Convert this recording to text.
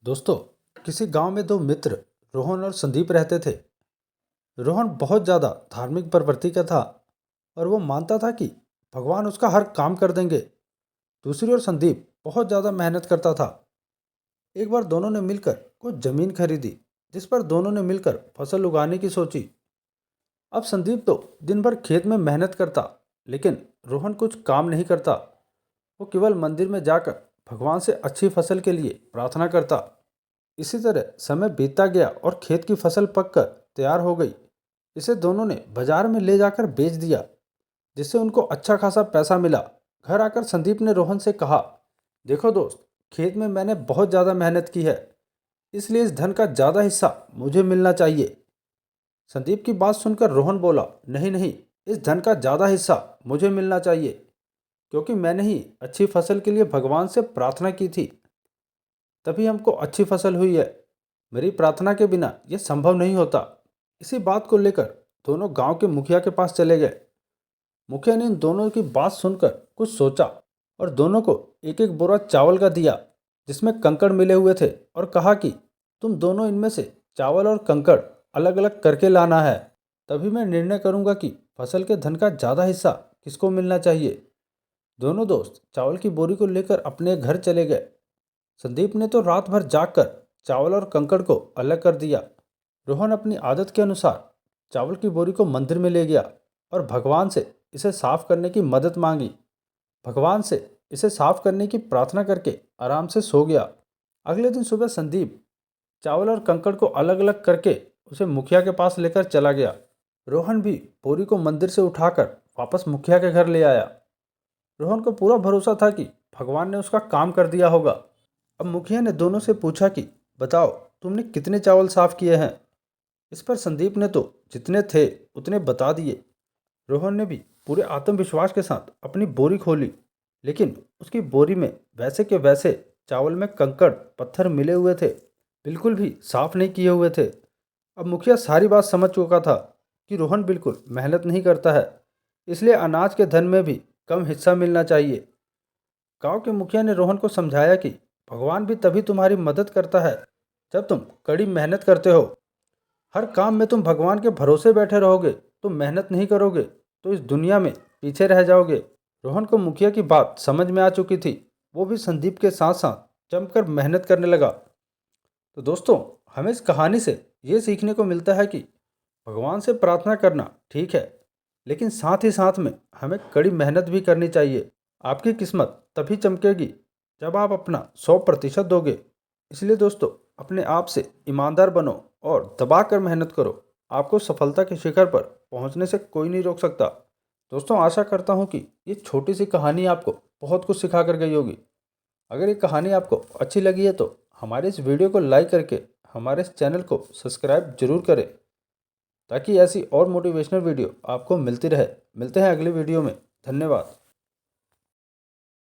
दोस्तों, किसी गांव में दो मित्र रोहन और संदीप रहते थे। रोहन बहुत ज़्यादा धार्मिक प्रवृत्ति का था और वो मानता था कि भगवान उसका हर काम कर देंगे। दूसरी ओर संदीप बहुत ज़्यादा मेहनत करता था। एक बार दोनों ने मिलकर कुछ ज़मीन खरीदी, जिस पर दोनों ने मिलकर फसल उगाने की सोची। अब संदीप तो दिन भर खेत में मेहनत करता, लेकिन रोहन कुछ काम नहीं करता। वो केवल मंदिर में जाकर भगवान से अच्छी फसल के लिए प्रार्थना करता। इसी तरह समय बीतता गया और खेत की फसल पककर तैयार हो गई। इसे दोनों ने बाजार में ले जाकर बेच दिया, जिससे उनको अच्छा खासा पैसा मिला। घर आकर संदीप ने रोहन से कहा, देखो दोस्त, खेत में मैंने बहुत ज़्यादा मेहनत की है, इसलिए इस धन का ज़्यादा हिस्सा मुझे मिलना चाहिए। संदीप की बात सुनकर रोहन बोला, नहीं नहीं, इस धन का ज़्यादा हिस्सा मुझे मिलना चाहिए, क्योंकि मैंने ही अच्छी फसल के लिए भगवान से प्रार्थना की थी, तभी हमको अच्छी फसल हुई है। मेरी प्रार्थना के बिना यह संभव नहीं होता। इसी बात को लेकर दोनों गांव के मुखिया के पास चले गए। मुखिया ने इन दोनों की बात सुनकर कुछ सोचा और दोनों को एक एक बोरा चावल का दिया, जिसमें कंकड़ मिले हुए थे, और कहा कि तुम दोनों इनमें से चावल और कंकड़ अलग अलग करके लाना है, तभी मैं निर्णय करूंगा कि फसल के धन का ज़्यादा हिस्सा किसको मिलना चाहिए। दोनों दोस्त चावल की बोरी को लेकर अपने घर चले गए। संदीप ने तो रात भर जागकर चावल और कंकड़ को अलग कर दिया। रोहन अपनी आदत के अनुसार चावल की बोरी को मंदिर में ले गया और भगवान से इसे साफ करने की मदद मांगी। भगवान से इसे साफ करने की प्रार्थना करके आराम से सो गया। अगले दिन सुबह संदीप चावल और कंकड़ को अलग अलग करके उसे मुखिया के पास लेकर चला गया। रोहन भी बोरी को मंदिर से उठाकर वापस मुखिया के घर ले आया। रोहन को पूरा भरोसा था कि भगवान ने उसका काम कर दिया होगा। अब मुखिया ने दोनों से पूछा कि बताओ, तुमने कितने चावल साफ किए हैं। इस पर संदीप ने तो जितने थे उतने बता दिए। रोहन ने भी पूरे आत्मविश्वास के साथ अपनी बोरी खोली, लेकिन उसकी बोरी में वैसे के वैसे चावल में कंकड़ पत्थर मिले हुए थे, बिल्कुल भी साफ नहीं किए हुए थे। अब मुखिया सारी बात समझ चुका था कि रोहन बिल्कुल मेहनत नहीं करता है, इसलिए अनाज के धन में भी कम हिस्सा मिलना चाहिए। गांव के मुखिया ने रोहन को समझाया कि भगवान भी तभी तुम्हारी मदद करता है जब तुम कड़ी मेहनत करते हो। हर काम में तुम भगवान के भरोसे बैठे रहोगे, तुम मेहनत नहीं करोगे तो इस दुनिया में पीछे रह जाओगे। रोहन को मुखिया की बात समझ में आ चुकी थी। वो भी संदीप के साथ साथ जमकर मेहनत करने लगा। तो दोस्तों, हमें इस कहानी से ये सीखने को मिलता है कि भगवान से प्रार्थना करना ठीक है, लेकिन साथ ही साथ में हमें कड़ी मेहनत भी करनी चाहिए। आपकी किस्मत तभी चमकेगी जब आप अपना 100% दोगे। इसलिए दोस्तों, अपने आप से ईमानदार बनो और दबा कर मेहनत करो। आपको सफलता के शिखर पर पहुंचने से कोई नहीं रोक सकता। दोस्तों, आशा करता हूं कि ये छोटी सी कहानी आपको बहुत कुछ सिखा कर गई होगी। अगर ये कहानी आपको अच्छी लगी है तो हमारे इस वीडियो को लाइक करके हमारे इस चैनल को सब्सक्राइब जरूर करें, ताकि ऐसी और मोटिवेशनल वीडियो आपको मिलती रहे। मिलते हैं अगली वीडियो में। धन्यवाद।